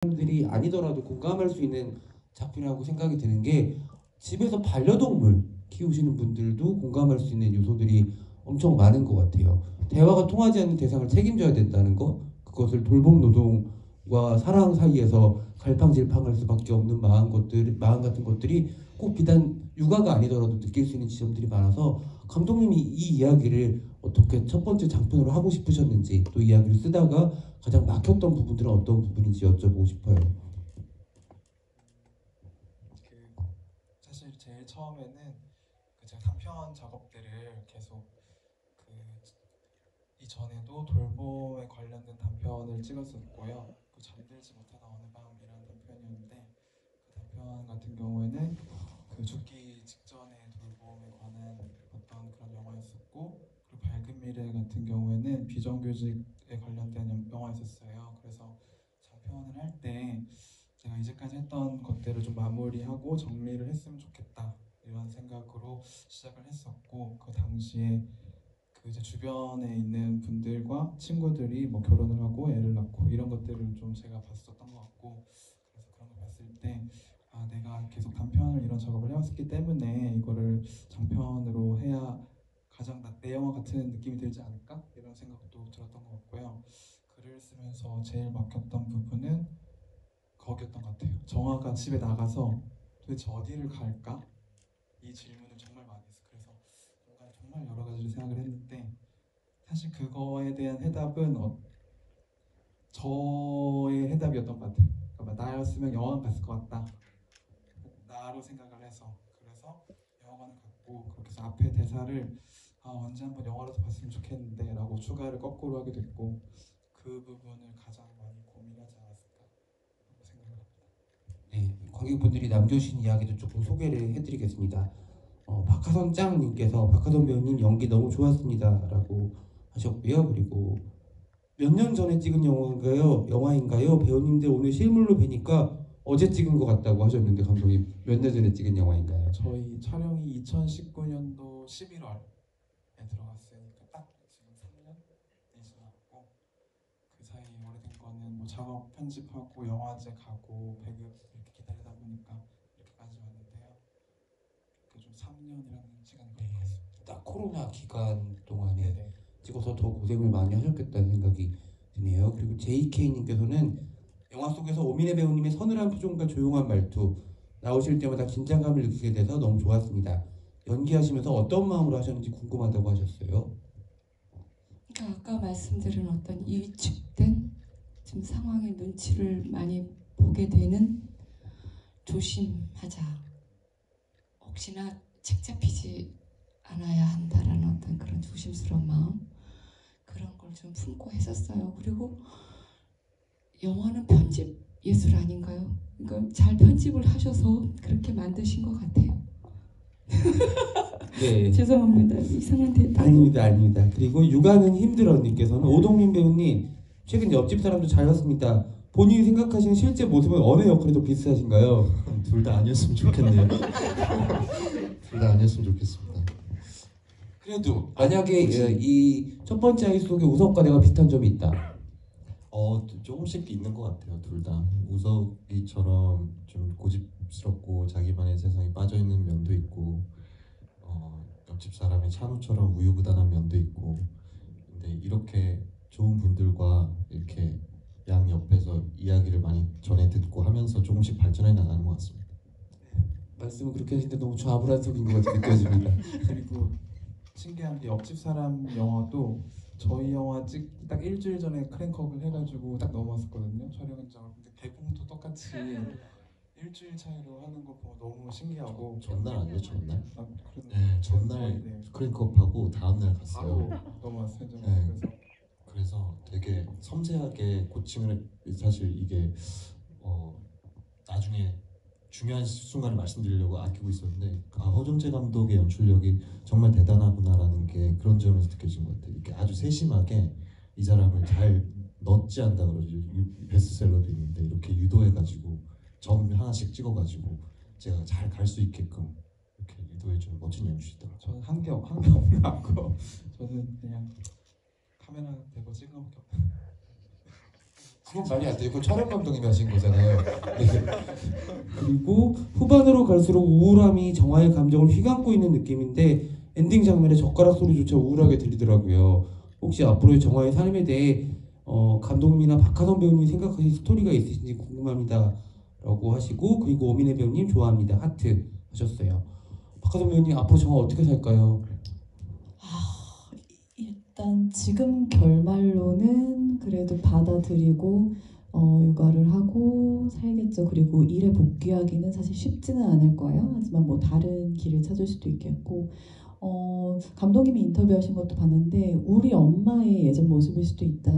사람들이 아니더라도 공감할 수 있는 작품이라고 생각이 드는 게 집에서 반려동물 키우시는 분들도 공감할 수 있는 요소들이 엄청 많은 것 같아요. 대화가 통하지 않는 대상을 책임져야 된다는 것, 그것을 돌봄 노동과 사랑 사이에서 갈팡질팡할 수밖에 없는 마음 같은 것들이 꼭 비단 육아가 아니더라도 느낄 수 있는 지점들이 많아서 감독님이 이 이야기를 어떻게 첫 번째 장편으로 하고 싶으셨는지, 또 이야기를 쓰다가 가장 막혔던 부분들은 어떤 부분인지 여쭤보고 싶어요. 사실 제일 처음에는 제가 단편 작업들을 계속 그 이전에도 돌봄에 관련된 단편을 찍었었고요. 잠들지 못하는 어느 밤이라는 단편이었는데, 그 단편 같은 경우에는 죽기 직전의 돌봄에 관한 어떤 그런 영화였었고, 그리고 밝은 미래 같은 경우에는 비정규직에 관련된 영화였었어요. 그래서 장편을 할 때 제가 이제까지 했던 것들을 좀 마무리하고 정리를 했으면 좋겠다, 이런 생각으로 시작을 했었고, 그 당시에 이제 주변에 있는 분들과 친구들이 뭐 결혼을 하고 애를 낳고 이런 것들을 좀 제가 봤었던 것 같고, 그래서 그런 걸 봤을 때 내가 계속 단편을 이런 작업을 해왔기 때문에 이거를 장편으로 해야 가장 내 영화 같은 느낌이 들지 않을까, 이런 생각도 들었던 것 같고요. 글을 쓰면서 제일 막혔던 부분은 거기였던 것 같아요. 정화가 집에 나가서 도대체 어디를 갈까? 이 질문을 정말 많이 했어요. 그래서 뭔가 정말 여러 가지를 생각을 했는데, 사실 그거에 대한 해답은 저의 해답이었던 것 같아요. 그러니까 나였으면 영화관 갔을 것 같다, 나로 생각을 해서. 그래서 영화관을 갔고, 그렇게 해서 앞에 대사를 언제 한번 영화로서 봤으면 좋겠는데 라고 추가를 거꾸로 하게 됐고, 그 부분을 가장 많이 고민하지 않았을까 생각합니다. 네, 관객분들이 남겨주신 이야기도 조금 소개를 해드리겠습니다. 박하선 짱님께서 박하선 배우님 연기 너무 좋았습니다 라고 하셨고요. 그리고 몇 년 전에 찍은 영화인가요? 배우님들 오늘 실물로 뵈니까 어제 찍은 것 같다고 하셨는데, 감독님 몇 년 전에 찍은 영화인가요? 저희 촬영이 2019년도 11월에 들어갔으니까 딱 지금 3년이 지났고, 그 사이 오래된 거는 뭐 작업 편집하고 영화제 가고 배급 이렇게 기다리다 보니까 이렇게까지 왔는데요. 좀 3년이라는 시간이 걸린 것 같습니다. 딱 코로나 기간 동안에 네네. 찍어서 더 고생을 많이 하셨겠다는 생각이 드네요. 그리고 JK님께서는 영화 속에서 오민혜 배우님의 서늘한 표정과 조용한 말투, 나오실 때마다 긴장감을 느끼게 돼서 너무 좋았습니다. 연기하시면서 어떤 마음으로 하셨는지 궁금하다고 하셨어요. 그러니까 아까 말씀드린 어떤 위축된 지금 상황의 눈치를 많이 보게 되는, 조심하자, 혹시나 책 잡히지 않아야 한다라는 어떤 그런 조심스러운 마음, 그런 걸 좀 품고 했었어요. 그리고 영화는 편집 예술 아닌가요? 그러니까 잘 편집을 하셔서 그렇게 만드신 것 같아요. 네. 죄송합니다. 이상한 대답. 아닙니다. 그리고 육아는 힘들어님께서는 오동민 배우님 최근 옆집 사람도 잘 봤습니다. 본인이 생각하시는 실제 모습은 어느 역할이 더 비슷하신가요? 둘 다 아니었으면 좋겠네요. 둘 다 아니었으면 좋겠습니다. 그래도 만약에 이 첫 번째 아이 속에 우석과 내가 비슷한 점이 있다. 조금씩 있는 것 같아요. 둘 다. 우석이처럼 좀 고집스럽고 자기만의 세상에 빠져 있는 면도 있고, 옆집 사람의 찬우처럼 우유부단한 면도 있고. 근데 이렇게 좋은 분들과 이렇게 양 옆에서 이야기를 많이 전해 듣고 하면서 조금씩 발전해 나가는 것 같습니다. 말씀을 그렇게 하시는데 너무 좌불안석인 것 같이 느껴집니다. 그리고 신기한 게 옆집 사람 영화도 저희 영화 딱 일주일 전에 크랭크업을 해가지고 딱 넘어왔었거든요, 촬영 현장을. 근데 개봉도 똑같이 일주일 차이로 하는 거 보고 너무 신기하고. 전날 아니에요? 전날? 네, 전날 네. 크랭크업하고 다음날 갔어요. 바로 넘어왔어요. 네. 그래서 되게 섬세하게 고침을, 사실 이게 나중에 중요한 순간을 말씀드리려고 아끼고 있었는데, 허정재 감독의 연출력이 정말 대단하구나라는 게 그런 점에서 느껴진 것 같아요. 이렇게 아주 세심하게 이 사람을 잘 넣지 않다 그러죠. 베스트셀러도 있는데 이렇게 유도해가지고 점 하나씩 찍어가지고 제가 잘 갈 수 있게끔 이렇게 유도해주는 멋진 연출이더라고요. 저는 한 게 없는 거 같고, 저는 그냥 카메라 대고 찍은 것밖에 없어요. 그건 말이 안 돼요. 그건 촬영 감독님이 하신 거잖아요. 네. 그리고 후반으로 갈수록 우울함이 정화의 감정을 휘감고 있는 느낌인데 엔딩 장면에 젓가락 소리조차 우울하게 들리더라고요. 혹시 앞으로의 정화의 삶에 대해 감독님이나 박하선 배우님이 생각하신 스토리가 있으신지 궁금합니다. 라고 하시고 그리고 오민혜 배우님 좋아합니다. 하트 하셨어요. 박하선 배우님 앞으로 정화 어떻게 살까요? 일단 지금 결말로는 그래도 받아들이고 육아를 하고 살겠죠. 그리고 일에 복귀하기는 사실 쉽지는 않을 거예요. 하지만 뭐 다른 길을 찾을 수도 있겠고 감독님이 인터뷰하신 것도 봤는데 우리 엄마의 예전 모습일 수도 있다.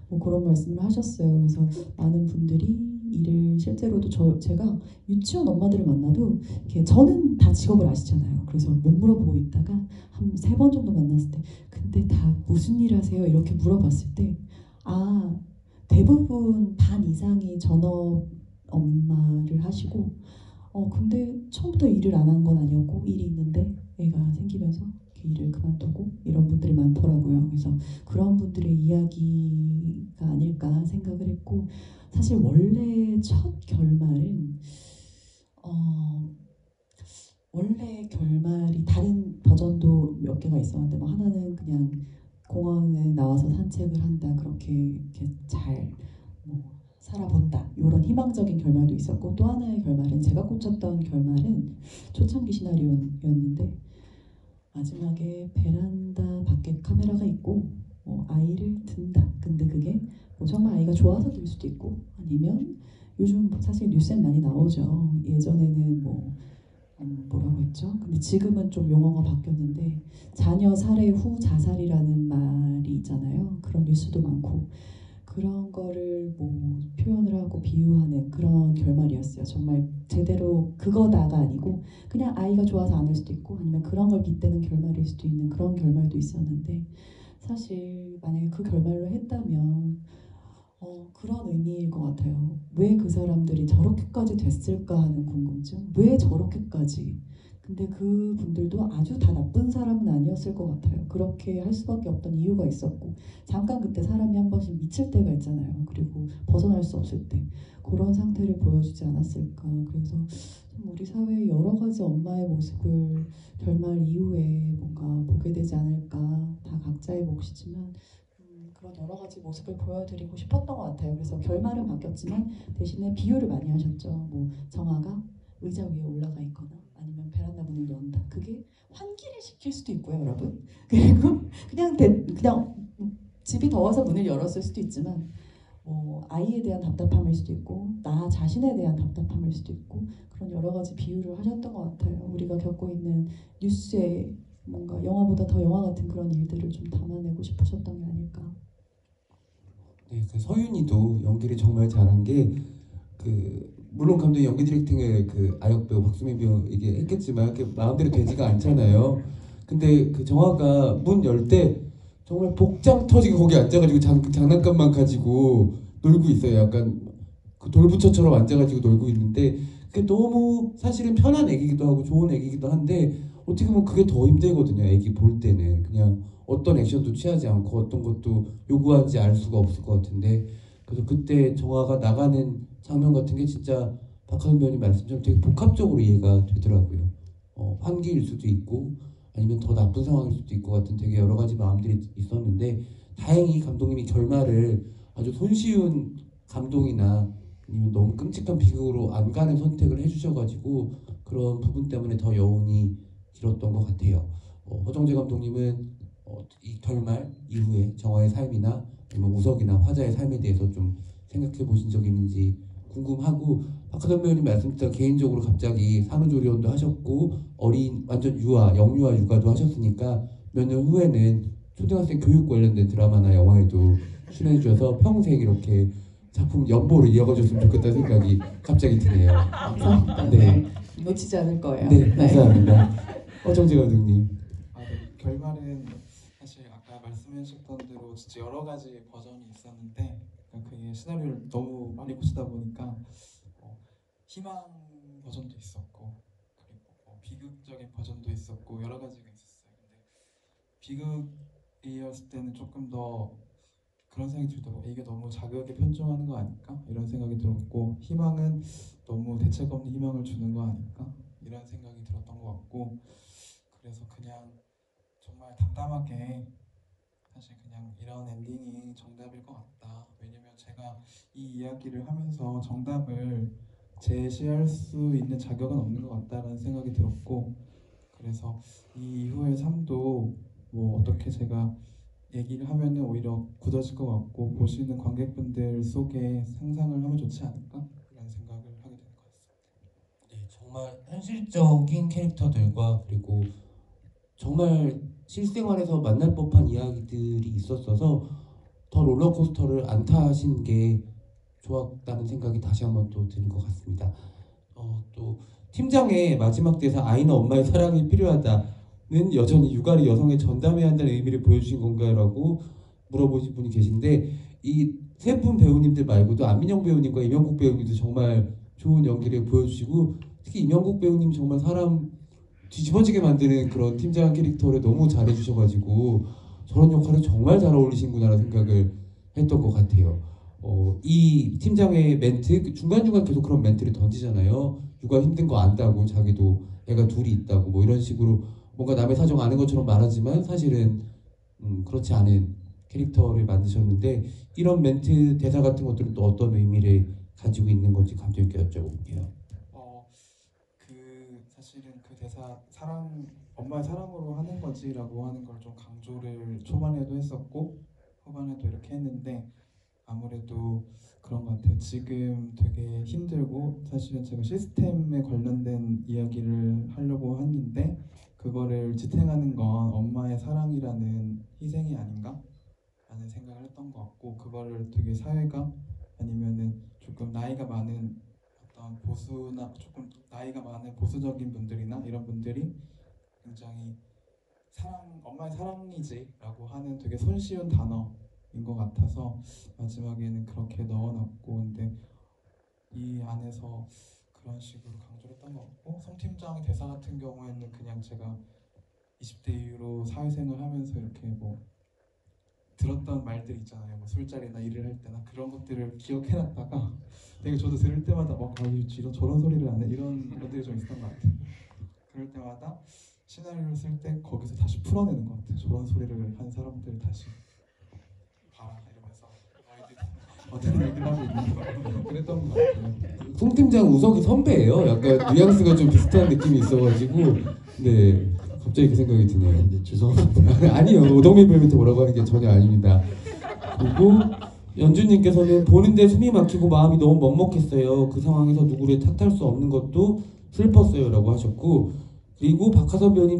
뭐 그런 말씀을 하셨어요. 그래서 많은 분들이 일을 실제로도 제가 유치원 엄마들을 만나도 이렇게 저는 다 직업을 아시잖아요. 그래서 못 물어보고 있다가 한 3번 정도 만났을 때 근데 다 무슨 일 하세요? 이렇게 물어봤을 때 대부분 반 이상이 전업 엄마를 하시고 근데 처음부터 일을 안 한 건 아니었고 일이 있는데 애가 생기면서 일을 그만두고 이런 분들이 많더라고요. 그래서 그런 분들의 이야기가 아닐까 생각을 했고 사실 원래 첫 결말은 원래 결말이 다른 버전도 몇 개가 있었는데 뭐 하나는 그냥 공원에 나와서 산책을 한다 그렇게 이렇게 잘 뭐 살아본다 이런 희망적인 결말도 있었고 또 하나의 결말은 제가 꽂혔던 결말은 초창기 시나리오였는데 마지막에 베란다 밖에 카메라가 있고 아이를 든다. 근데 그게 뭐 정말 아이가 좋아서 들 수도 있고 아니면 요즘 사실 뉴스에 많이 나오죠. 예전에는 뭐라고 했죠? 근데 지금은 좀 용어가 바뀌었는데 자녀 살해 후 자살이라는 말이 있잖아요. 그런 뉴스도 많고 그런 거를 뭐 표현을 하고 비유하는 그런 결말이었어요. 정말 제대로 그거다가 아니고 그냥 아이가 좋아서 안 할 수도 있고 아니면 그런 걸 빗대는 결말일 수도 있는 그런 결말도 있었는데 사실 만약에 그 결말로 했다면 그런 의미일 것 같아요. 왜 그 사람들이 저렇게까지 됐을까 하는 궁금증. 왜 저렇게까지. 근데 그 분들도 아주 다 나쁜 사람은 아니었을 것 같아요. 그렇게 할 수밖에 없던 이유가 있었고 잠깐 그때 사람이 한 번씩 미칠 때가 있잖아요. 그리고 벗어날 수 없을 때 그런 상태를 보여주지 않았을까. 그래서 참 우리 사회의 여러 가지 엄마의 모습을 결말 이후에 뭔가 보게 되지 않을까. 다 각자의 몫이지만 그런 여러 가지 모습을 보여드리고 싶었던 것 같아요. 그래서 결말은 바뀌었지만 대신에 비유를 많이 하셨죠. 뭐 정아가 의자 위에 올라가 있거나 아니면 베란다 문을 연다. 그게 환기를 시킬 수도 있고요, 여러분. 그리고 그냥 집이 더워서 문을 열었을 수도 있지만 뭐 아이에 대한 답답함일 수도 있고 나 자신에 대한 답답함일 수도 있고 그런 여러 가지 비유를 하셨던 것 같아요. 우리가 겪고 있는 뉴스에 뭔가 영화보다 더 영화 같은 그런 일들을 좀 담아내고 싶으셨던 게 아닐까. 네, 그 서윤이도 연기를 정말 잘한 게 물론 감독이 연기 디렉팅을 아역 배우 박수민 배우에게 했겠지만 이렇게 마음대로 되지가 않잖아요. 근데 그 정화가 문 열 때 정말 복장 터지게 거기 앉아가지고 장난감만 가지고 놀고 있어요. 약간 그 돌부처처럼 앉아가지고 놀고 있는데 그게 너무 사실은 편한 애기기도 하고 좋은 애기기도 한데 어떻게 보면 그게 더 힘들거든요. 애기 볼 때는 그냥 어떤 액션도 취하지 않고 어떤 것도 요구하는지 알 수가 없을 것 같은데 그래서 그때 정화가 나가는 장면 같은 게 진짜 박하선 배우님 말씀처럼 되게 복합적으로 이해가 되더라고요. 환기일 수도 있고 아니면 더 나쁜 상황일 수도 있고 같은 되게 여러 가지 마음들이 있었는데 다행히 감독님이 결말을 아주 손쉬운 감동이나 아니면 너무 끔찍한 비극으로 안 가는 선택을 해주셔가지고 그런 부분 때문에 더 여운이 길었던 것 같아요. 허정재 감독님은 이 결말 이후에 정화의 삶이나 아니면 우석이나 화자의 삶에 대해서 좀 생각해 보신 적이 있는지 궁금하고 박하선 배우님 말씀처럼 개인적으로 갑자기 산후조리원도 하셨고 어린 완전 영유아 육아도 하셨으니까 몇 년 후에는 초등학생 교육 관련된 드라마나 영화에도 출연해 주셔서 평생 이렇게 작품 연보를 이어가줬으면 좋겠다는 생각이 갑자기 드네요. 감사합니다. 네. 놓치지 않을 거예요. 네, 감사합니다. 허정재 감독님. 네. 결말은 사실 아까 말씀해 주셨던 대로 진짜 여러 가지 버전이 있었는데 그게 시나리오를 너무 많이 고치다 보니까 희망 버전도 있었고 그리고 비극적인 버전도 있었고 여러 가지가 있었어요. 근데 비극이었을 때는 조금 더 그런 생각이 들더라고요. 이게 너무 자극에 편중하는 거 아닐까? 이런 생각이 들었고, 희망은 너무 대책 없는 희망을 주는 거 아닐까? 이런 생각이 들었던 것 같고, 그래서 그냥 정말 담담하게 사실 그냥 이런 엔딩이 정답일 것 같다. 왜냐면 제가 이 이야기를 하면서 정답을 제시할 수 있는 자격은 없는 것 같다라는 생각이 들었고, 그래서 이 이후의 삶도 뭐 어떻게 제가 얘기를 하면은 오히려 굳어질 것 같고, 보시는 관객분들 속에 상상을 하면 좋지 않을까? 이런 생각을 하게 되는 것 같습니다. 네, 정말 현실적인 캐릭터들과 그리고 정말 실생활에서 만날 법한 이야기들이 있었어서 더 롤러코스터를 안 타신 게 좋았다는 생각이 다시 한번 또 드는 것 같습니다. 또 팀장의 마지막 대사 아이는 엄마의 사랑이 필요하다는 여전히 유가리 여성의 전담해야 한다는 의미를 보여주신 건가요? 라고 물어보신 분이 계신데, 이 세 분 배우님들 말고도 안민영 배우님과 임영국 배우님도 정말 좋은 연기를 보여주시고, 특히 임영국 배우님 정말 사람 뒤집어지게 만드는 그런 팀장 캐릭터를 너무 잘해주셔가지고 저런 역할을 정말 잘 어울리신구나라는 생각을 했던 것 같아요. 이 팀장의 멘트 중간중간 계속 그런 멘트를 던지잖아요. 육아 힘든 거 안다고, 자기도 애가 둘이 있다고, 뭐 이런 식으로 뭔가 남의 사정 아는 것처럼 말하지만 사실은 그렇지 않은 캐릭터를 만드셨는데, 이런 멘트 대사 같은 것들은 또 어떤 의미를 가지고 있는 건지 감독 있게 여쭤볼게요. 사실은 그 대사 엄마의 사랑으로 하는 거지라고 하는 걸 좀 강조를 초반에도 했었고 후반에도 이렇게 했는데, 아무래도 그런 것 같아요. 지금 되게 힘들고 사실은 제가 시스템에 관련된 이야기를 하려고 했는데 그거를 지탱하는 건 엄마의 사랑이라는 희생이 아닌가? 라는 생각을 했던 것 같고, 그거를 되게 사회가 아니면은 조금 나이가 많은 보수나 조금 나이가 많은 보수적인 분들이나 이런 분들이 굉장히 엄마의 사랑이지라고 하는 되게 손쉬운 단어인 것 같아서 마지막에는 그렇게 넣어놨고, 근데 이 안에서 그런 식으로 강조를 했던 것 같고, 송 팀장의 대사 같은 경우에는 그냥 제가 20대 이후로 사회생활 하면서 이렇게 뭐 들었던 말들 있잖아요. 뭐 술자리나 일을 할 때나 그런 것들을 기억해놨다가 되게 저도 들을 때마다 저런 소리를 안 해, 이런 것들이 좀 있었던 것 같아요. 그럴 때마다 시나리오를 쓸 때 거기서 다시 풀어내는 것 같아요. 저런 소리를 한 사람들 다시 봐라 이러면서 너희들 어떤 얘기를 하고 있는 거 그랬던 것 같아요. 송 팀장 우석이 선배예요. 약간 뉘앙스가 좀 비슷한 느낌이 있어가지고, 네, 갑자기 그 생각이 드네요. 네, 죄송합니다. 아니요, 오동민 배우한테 뭐라고 하는 게 전혀 아닙니다. 그리고 연주님께서는 보는데 숨이 막히고 마음이 너무 먹먹했어요. 그 상황에서 누구를 탓할 수 없는 것도 슬펐어요라고 하셨고, 그리고 박하선 배우님